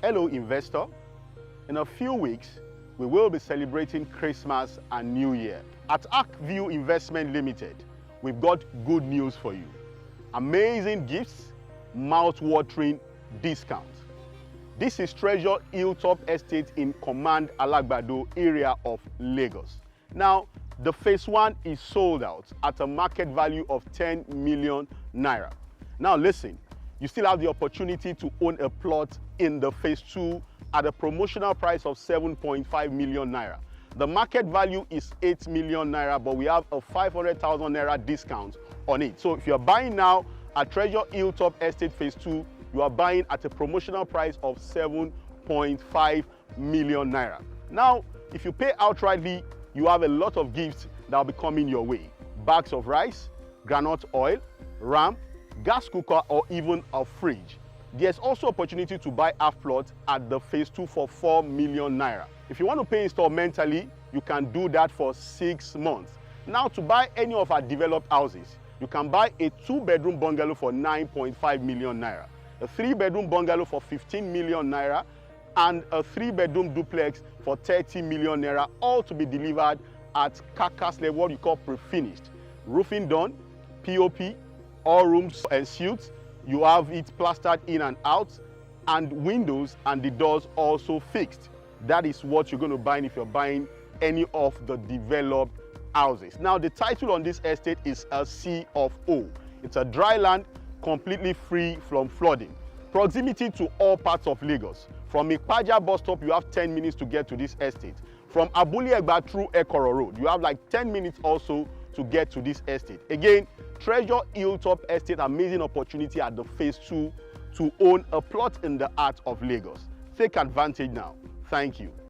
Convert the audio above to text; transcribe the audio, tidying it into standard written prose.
Hello investor, in a few weeks we will be celebrating Christmas and New Year. At Arkview Investment Limited, we've got good news for you. Amazing gifts, mouth-watering discounts. This is Treasure Hilltop Estate in Command Alagbado area of Lagos. Now, the phase 1 is sold out at a market value of 10 million naira. Now listen, you still have the opportunity to own a plot in the phase 2 at a promotional price of 7.5 million naira. The market value is 8 million naira, but we have a 500,000 naira discount on it. So if you're buying now at Treasure Hilltop Estate phase 2, you are buying at a promotional price of 7.5 million naira. Now, if you pay outrightly, you have a lot of gifts that will be coming your way. Bags of rice, groundnut oil, ram, gas cooker, or even a fridge. There's also opportunity to buy half plot at the phase 2 for 4 million naira. If you want to pay installmentally, you can do that for 6 months. Now, to buy any of our developed houses, you can buy a 2-bedroom bungalow for 9.5 million naira, a 3-bedroom bungalow for 15 million naira, and a 3-bedroom duplex for 30 million naira, all to be delivered at carcass level, what you call pre-finished. Roofing done, POP, all rooms and suites. You have it plastered in and out, and windows and the doors also fixed. That is what you're going to buy if you're buying any of the developed houses. Now, the title on this estate is a C of O. It's a dry land, completely free from flooding. Proximity to all parts of Lagos. From Ikpaja bus stop, you have 10 minutes to get to this estate. From Abule Egba through Ekoro Road, you have like 10 minutes also to get to this estate. Again, Treasure Hilltop Estate, amazing opportunity at the phase 2 to own a plot in the heart of Lagos. Take advantage now. Thank you.